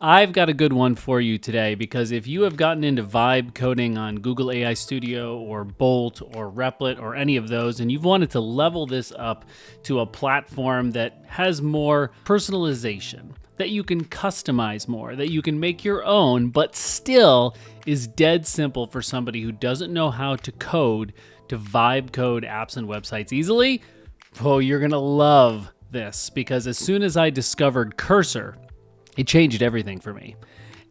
I've got a good one for you today because if you have gotten into vibe coding on Google AI Studio or Bolt or Replit or any of those, and you've wanted to level this up to a platform that has more personalization, that you can customize more, that you can make your own, but still is dead simple for somebody who doesn't know how to code to vibe code apps and websites easily, oh, you're gonna love this because as soon as I discovered Cursor, it changed everything for me.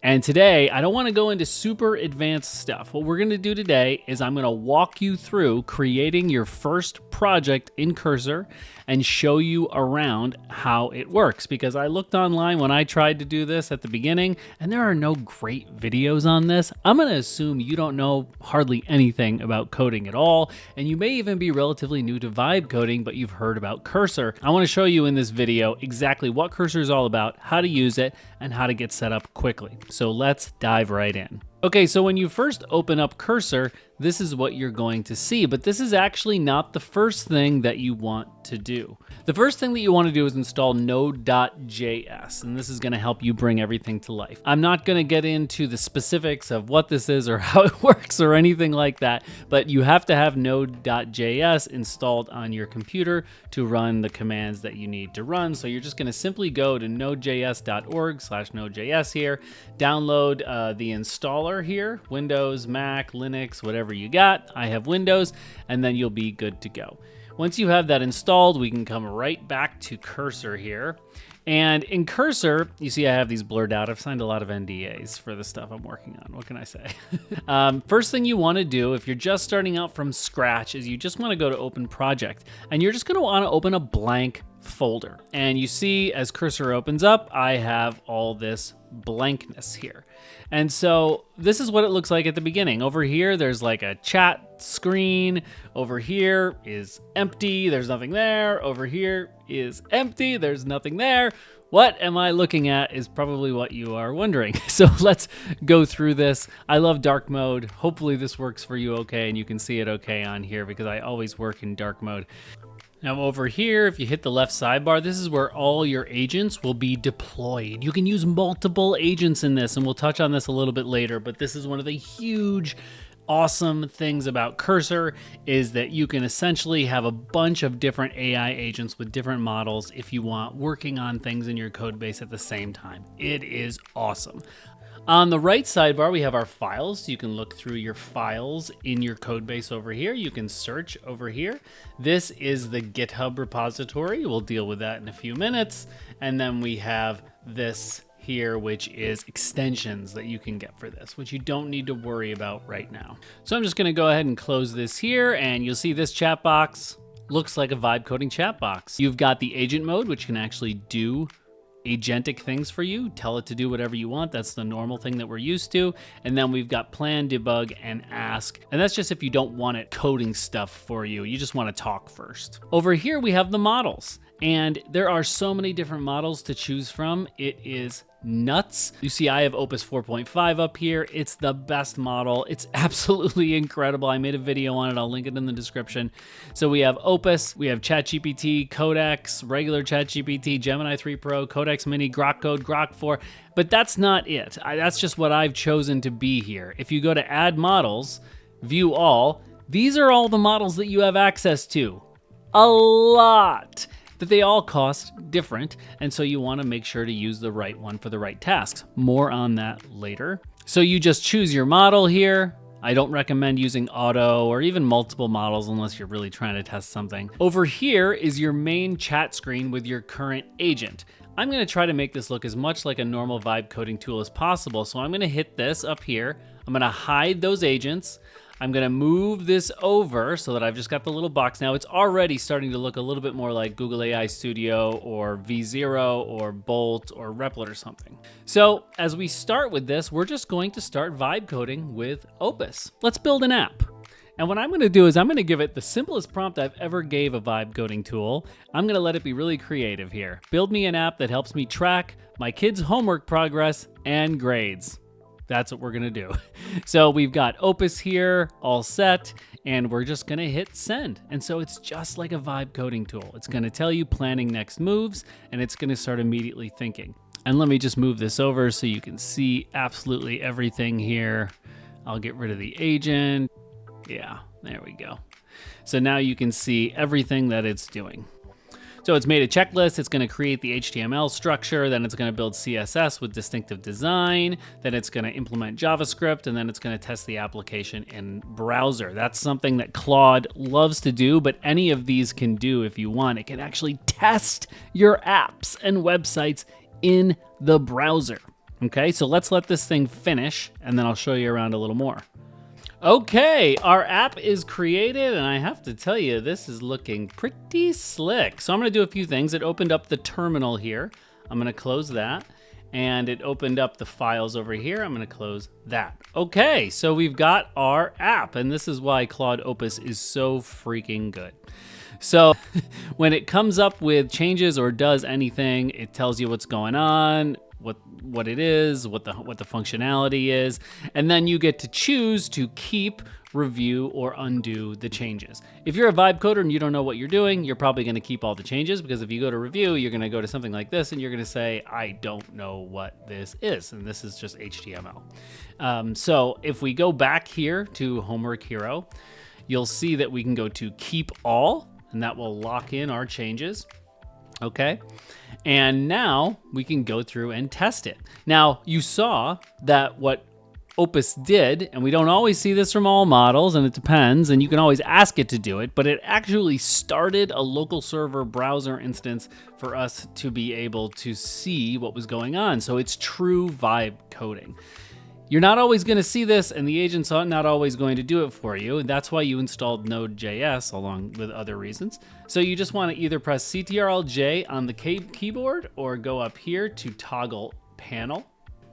And today, I don't want to go into super advanced stuff. What we're going to do today is I'm going to walk you through creating your first project in Cursor and show you around how it works. Because I looked online when I tried to do this at the beginning, and there are no great videos on this. I'm going to assume you don't know hardly anything about coding at all, and you may even be relatively new to vibe coding, but you've heard about Cursor. I want to show you in this video exactly what Cursor is all about, how to use it, and how to get set up quickly. So let's dive right in. Okay, so when you first open up Cursor, this is what you're going to see, but this is actually not the first thing that you want to do. The first thing that you want to do is install Node.js, and this is going to help you bring everything to life. I'm not going to get into the specifics of what this is or how it works or anything like that, but you have to have Node.js installed on your computer to run the commands that you need to run. So you're just going to simply go to nodejs.org/nodejs here, download the installer here, Windows, Mac, Linux, whatever you got. I have Windows, and then you'll be good to go. Once you have that installed, we can come right back to Cursor here. And in Cursor, you see I have these blurred out. I've signed a lot of NDAs for the stuff I'm working on. What can I say? First thing you want to do if you're just starting out from scratch is you just want to go to Open Project. And you're just going to want to open a blank folder. And you see as Cursor opens up, I have all this blankness here. And so this is what it looks like at the beginning. Over here, there's like a chat screen. Over here is empty. There's nothing there. Over here is empty. There's nothing there. What am I looking at is probably what you are wondering. So let's go through this. I love dark mode. Hopefully this works for you okay and you can see it okay on here because I always work in dark mode. Now over here, if you hit the left sidebar, this is where all your agents will be deployed. You can use multiple agents in this, and we'll touch on this a little bit later, but this is one of the huge, awesome things about Cursor is that you can essentially have a bunch of different AI agents with different models if you want working on things in your code base at the same time. It is awesome. On the right sidebar, we have our files. You can look through your files in your code base over here. You can search over here. This is the GitHub repository. We'll deal with that in a few minutes. And then we have this here, which is extensions that you can get for this, which you don't need to worry about right now. So I'm just going to go ahead and close this here, and you'll see this chat box looks like a vibe coding chat box. You've got the agent mode, which can actually do agentic things for you, tell it to do whatever you want. That's the normal thing that we're used to. And then we've got plan, debug, and ask. And that's just if you don't want it coding stuff for you. You just want to talk first. Over here, we have the models. And there are so many different models to choose from. It is nuts. You see, I have Opus 4.5 up here. It's the best model. It's absolutely incredible. I made a video on it. I'll link it in the description. So we have Opus, we have ChatGPT, Codex, regular ChatGPT, Gemini 3 Pro, Codex Mini, Grok Code, Grok 4. But that's not it. That's just what I've chosen to be here. If you go to Add Models, View All, these are all the models that you have access to. A lot. But they all cost different, and so you want to make sure to use the right one for the right tasks. More on that later. So you just choose your model here. I don't recommend using auto or even multiple models unless you're really trying to test something. Over here is your main chat screen with your current agent. I'm going to try to make this look as much like a normal vibe coding tool as possible, so I'm going to hit this up here. I'm going to hide those agents. I'm going to move this over so that I've just got the little box. Now it's already starting to look a little bit more like Google AI Studio or V0 or Bolt or Replit or something. So as we start with this, we're just going to start vibe coding with Opus. Let's build an app. And what I'm going to do is I'm going to give it the simplest prompt I've ever gave a vibe coding tool. I'm going to let it be really creative here. Build me an app that helps me track my kids' homework progress and grades. That's what we're gonna do. So we've got Opus here, all set, and we're just gonna hit send. And so it's just like a vibe coding tool. It's gonna tell you planning next moves, and it's gonna start immediately thinking. And let me just move this over so you can see absolutely everything here. I'll get rid of the agent. Yeah, there we go. So now you can see everything that it's doing. So it's made a checklist, it's gonna create the HTML structure, then it's gonna build CSS with distinctive design, then it's gonna implement JavaScript, and then it's gonna test the application in browser. That's something that Claude loves to do, but any of these can do if you want. It can actually test your apps and websites in the browser. Okay, so let's let this thing finish, and then I'll show you around a little more. Okay, our app is created, and I have to tell you, this is looking pretty slick. So I'm gonna do a few things. It opened up the terminal here. I'm gonna close that. And it opened up the files over here. I'm gonna close that. Okay, so we've got our app, and this is why Claude Opus is so freaking good. So when it comes up with changes or does anything, it tells you what's going on, what it is, what the functionality is, and then you get to choose to keep, review, or undo the changes. If you're a Vibe coder and you don't know what you're doing, you're probably going to keep all the changes, because if you go to review, you're going to go to something like this and you're going to say, I don't know what this is, and this is just HTML. So if we go back here to Homework Hero, you'll see that we can go to keep all, and that will lock in our changes. Okay, and now we can go through and test it. Now, you saw that what Opus did, and we don't always see this from all models, and it depends, and you can always ask it to do it, but it actually started a local server browser instance for us to be able to see what was going on. So it's true Vibe coding. You're not always going to see this, and the agent's not always going to do it for you, and that's why you installed Node.js along with other reasons. So you just want to either press Ctrl-J on the keyboard or go up here to toggle panel.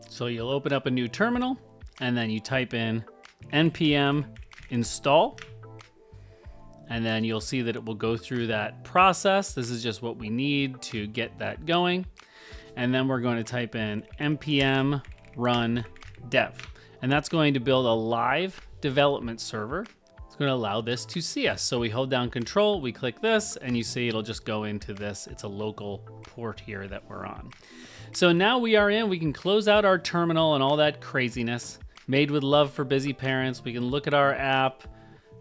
So you'll open up a new terminal, and then you type in npm install, and then you'll see that it will go through that process. This is just what we need to get that going. And then we're going to type in npm run dev, and that's going to build a live development server. It's going to allow this to see us. So we hold down Control, we click this, and you see it'll just go into this. It's a local port here that we're on. So now we are in, we can close out our terminal and all that craziness. Made with love for busy parents. We can look at our app.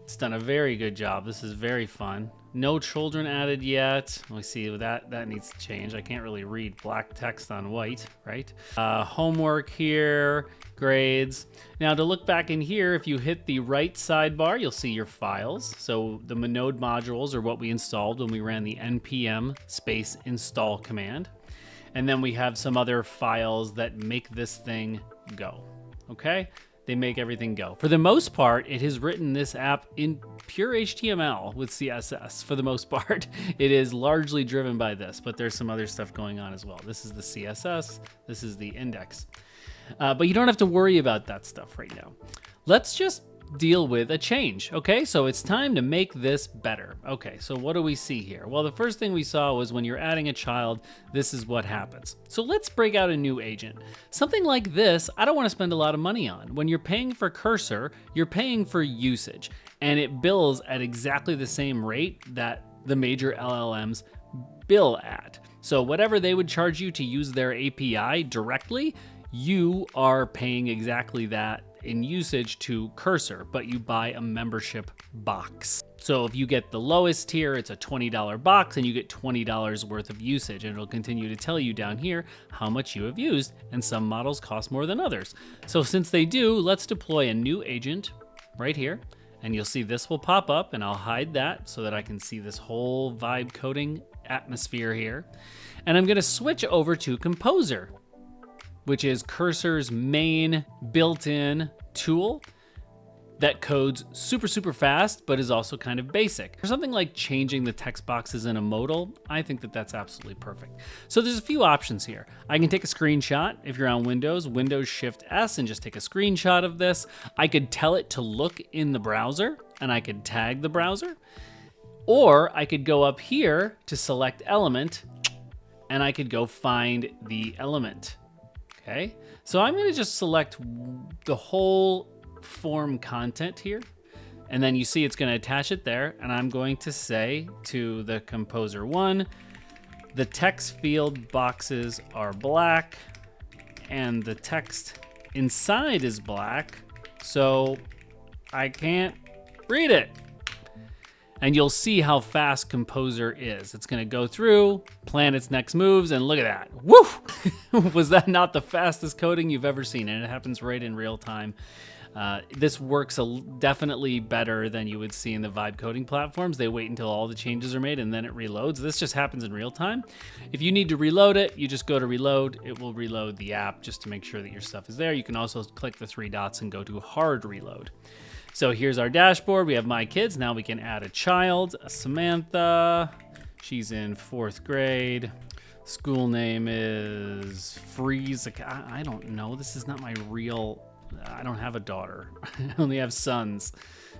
It's done a very good job. This is very fun. No children added yet. We see that needs to change. I can't really read black text on white, right? Homework here, grades. Now to look back in here, if you hit the right sidebar, you'll see your files. So the Node modules are what we installed when we ran the npm space install command. And then we have some other files that make this thing go, okay? They make everything go. For the most part, it has written this app in pure HTML with CSS. For the most part, it is largely driven by this, but there's some other stuff going on as well. This is the CSS, this is the index. But you don't have to worry about that stuff right now. Let's just deal with a change, okay? So it's time to make this better. Okay, so what do we see here? Well, the first thing we saw was when you're adding a child, this is what happens. So let's break out a new agent. Something like this, I don't want to spend a lot of money on. When you're paying for Cursor, you're paying for usage, and it bills at exactly the same rate that the major LLMs bill at. So whatever they would charge you to use their API directly, you are paying exactly that in usage to Cursor, but you buy a membership box. So if you get the lowest tier, it's a $20 box, and you get $20 worth of usage, and it'll continue to tell you down here how much you have used, and some models cost more than others. So since they do, let's deploy a new agent right here, and you'll see this will pop up, and I'll hide that so that I can see this whole Vibe coding atmosphere here. And I'm gonna switch over to Composer, which is Cursor's main built-in tool that codes super, super fast, but is also kind of basic. For something like changing the text boxes in a modal, I think that that's absolutely perfect. So there's a few options here. I can take a screenshot. If you're on Windows, Windows Shift S, and just take a screenshot of this. I could tell it to look in the browser, and I could tag the browser. Or I could go up here to select element, and I could go find the element. Okay, so I'm going to just select the whole form content here, and then you see it's going to attach it there, and I'm going to say to the Composer one, The text field boxes are black and the text inside is black, so I can't read it. And you'll see how fast Composer is. It's gonna go through, plan its next moves, and look at that. Woo! Was that not the fastest coding you've ever seen? And it happens right in real time. This works definitely better than you would see in the vibe coding platforms. They wait until all the changes are made and then it reloads. This just happens in real time. If you need to reload it, you just go to reload. It will reload the app just to make sure that your stuff is there. You can also click the 3 dots and go to hard reload. So here's our dashboard. We have my kids. Now we can add a child, Samantha. She's in 4th grade. School name is Freeze. I don't know. This is not my real... I don't have a daughter. I only have sons.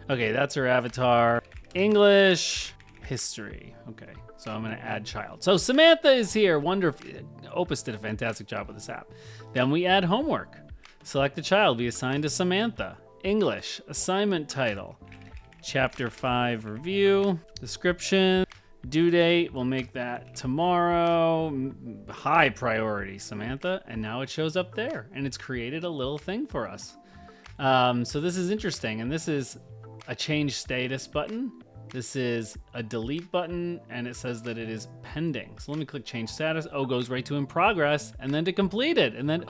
Okay, that's her avatar. English, history. Okay, so I'm gonna add child. So Samantha is here. Wonderful. Opus did a fantastic job with this app. Then we add homework. Select the child. We assign to Samantha. English, assignment title. Chapter 5 review. Description. Due date, we'll make that tomorrow. High priority, Samantha. And now it shows up there and it's created a little thing for us. So this is interesting. And this is a change status button. This is a delete button and it says that it is pending. So let me click change status. Oh, goes right to in progress and then to complete it. And then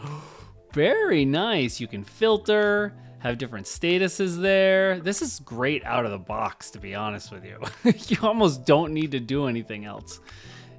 very nice. You can filter, have different statuses there. This is great out of the box, to be honest with you. You almost don't need to do anything else.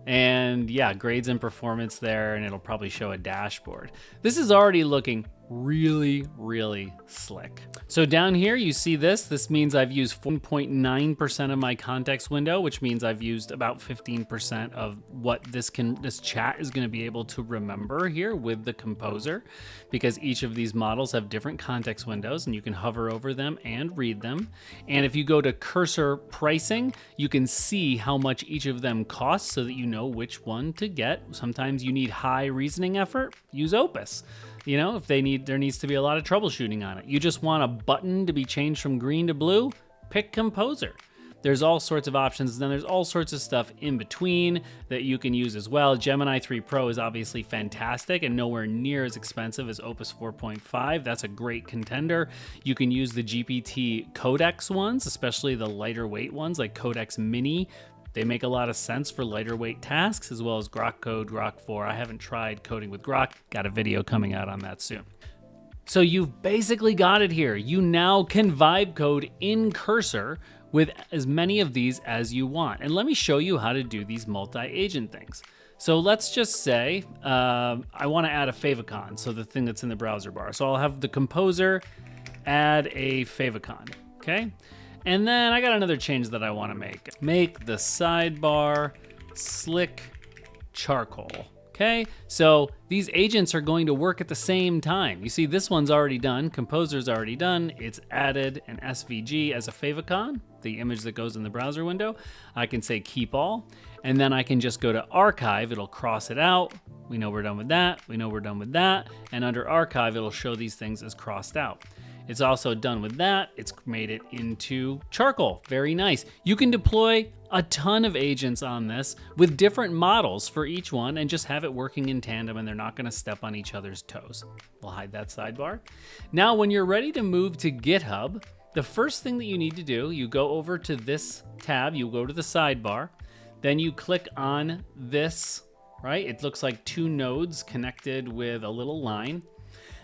And yeah, grades and performance there, and it'll probably show a dashboard. This is already looking really, really slick. So down here, you see this. This means I've used 1.9% of my context window, which means I've used about 15% of what this chat is gonna be able to remember here with the Composer, because each of these models have different context windows and you can hover over them and read them. And if you go to cursor pricing, you can see how much each of them costs so that you know which one to get. Sometimes you need high reasoning effort, use Opus. You know, if there needs to be a lot of troubleshooting on it. You just want a button to be changed from green to blue, pick Composer. There's all sorts of options, and then there's all sorts of stuff in between that you can use as well. Gemini 3 Pro is obviously fantastic and nowhere near as expensive as Opus 4.5. That's a great contender. You can use the GPT Codex ones, especially the lighter weight ones like Codex Mini. They make a lot of sense for lighter weight tasks, as well as Grok Code, Grok 4. I haven't tried coding with Grok. Got a video coming out on that soon. So you've basically got it here. You now can vibe code in Cursor with as many of these as you want. And let me show you how to do these multi-agent things. So let's just say I want to add a favicon, so the thing that's in the browser bar. So I'll have the Composer add a favicon, okay? And then I got another change that I want to make. Make the sidebar slick charcoal. Okay, so these agents are going to work at the same time. You see, this one's already done, Composer's already done. It's added an SVG as a favicon, the image that goes in the browser window. I can say keep all, and then I can just go to archive. It'll cross it out. We know we're done with that. We know we're done with that. And under archive, it'll show these things as crossed out. It's also done with that. It's made it into charcoal. Very nice. You can deploy a ton of agents on this with different models for each one and just have it working in tandem, and they're not gonna step on each other's toes. We'll hide that sidebar. Now, when you're ready to move to GitHub, the first thing that you need to do, you go over to this tab, you go to the sidebar, then you click on this, right? It looks like 2 nodes connected with a little line.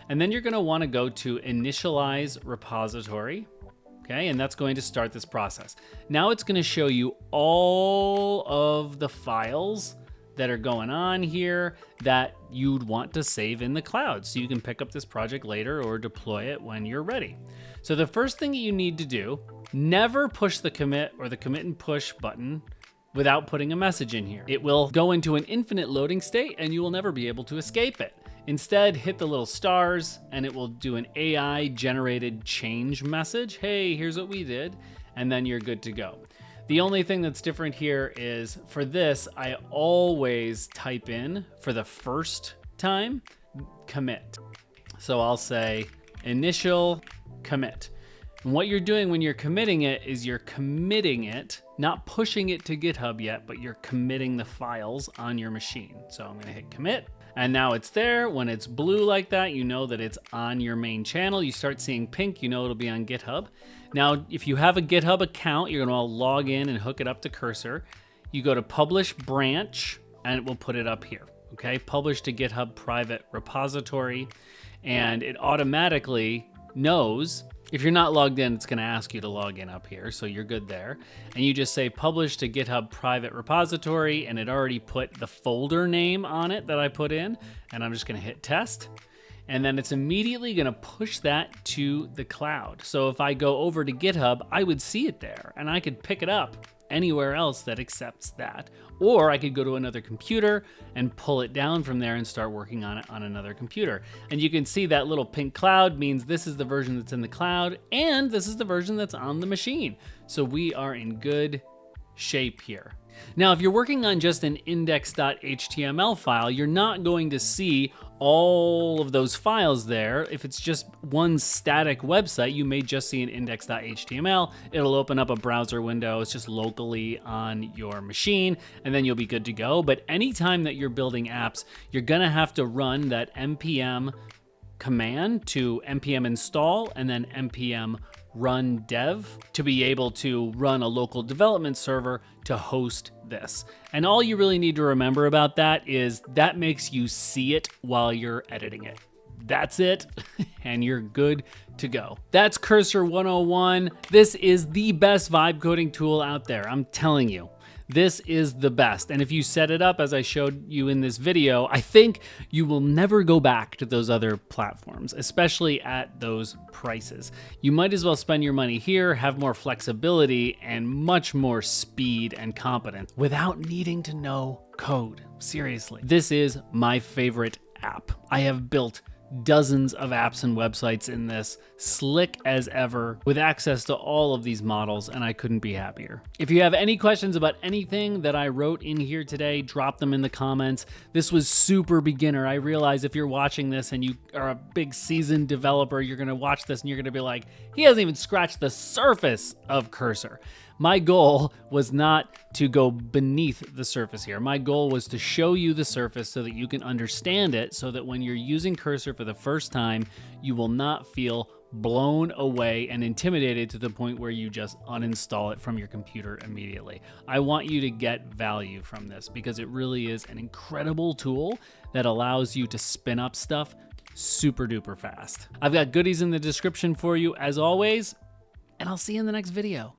And then you're gonna wanna go to initialize repository, okay? And that's going to start this process. Now it's gonna show you all of the files that are going on here that you'd want to save in the cloud. So you can pick up this project later or deploy it when you're ready. So the first thing that you need to do, never push the commit or the commit and push button without putting a message in here. It will go into an infinite loading state and you will never be able to escape it. Instead, hit the little stars and it will do an AI generated change message. Hey, here's what we did. And then you're good to go. The only thing that's different here is for this, I always type in for the first time, commit. So I'll say initial commit. And what you're doing when you're committing it is you're committing it, not pushing it to GitHub yet, but you're committing the files on your machine. So I'm gonna hit commit. And now it's there. When it's blue like that, you know that it's on your main channel. You start seeing pink, you know it'll be on GitHub. Now, if you have a GitHub account, you're gonna log in and hook it up to Cursor. You go to publish branch and it will put it up here, okay? Publish to GitHub private repository, and it automatically knows. If you're not logged in, it's gonna ask you to log in up here, so you're good there. And you just say publish to GitHub private repository, and it already put the folder name on it that I put in, and I'm just gonna hit test. And then it's immediately gonna push that to the cloud. So if I go over to GitHub, I would see it there, and I could pick it up anywhere else that accepts that. Or I could go to another computer and pull it down from there and start working on it on another computer. And you can see that little pink cloud means this is the version that's in the cloud, and this is the version that's on the machine. So we are in good shape here. Now, if you're working on just an index.html file, you're not going to see all of those files there. If it's just one static website, you may just see an index.html. It'll open up a browser window. It's just locally on your machine, and then you'll be good to go. But anytime that you're building apps, you're gonna have to run that npm command to npm install and then npm run dev to be able to run a local development server to host this. And all you really need to remember about that is that makes you see it while you're editing it. That's it, and you're good to go. That's Cursor 101. This is the best vibe coding tool out there. I'm telling you. This is the best. And if you set it up as I showed you in this video, I think you will never go back to those other platforms, especially at those prices. You might as well spend your money here, have more flexibility and much more speed and competence without needing to know code. Seriously. This is my favorite app. I have built dozens of apps and websites in this, slick as ever, with access to all of these models, and I couldn't be happier. If you have any questions about anything that I wrote in here today, drop them in the comments. This was super beginner. I realize if you're watching this and you are a big seasoned developer, you're gonna watch this and you're gonna be like, he hasn't even scratched the surface of Cursor. My goal was not to go beneath the surface here. My goal was to show you the surface so that you can understand it, so that when you're using Cursor for the first time, you will not feel blown away and intimidated to the point where you just uninstall it from your computer immediately. I want you to get value from this because it really is an incredible tool that allows you to spin up stuff super duper fast. I've got goodies in the description for you as always, and I'll see you in the next video.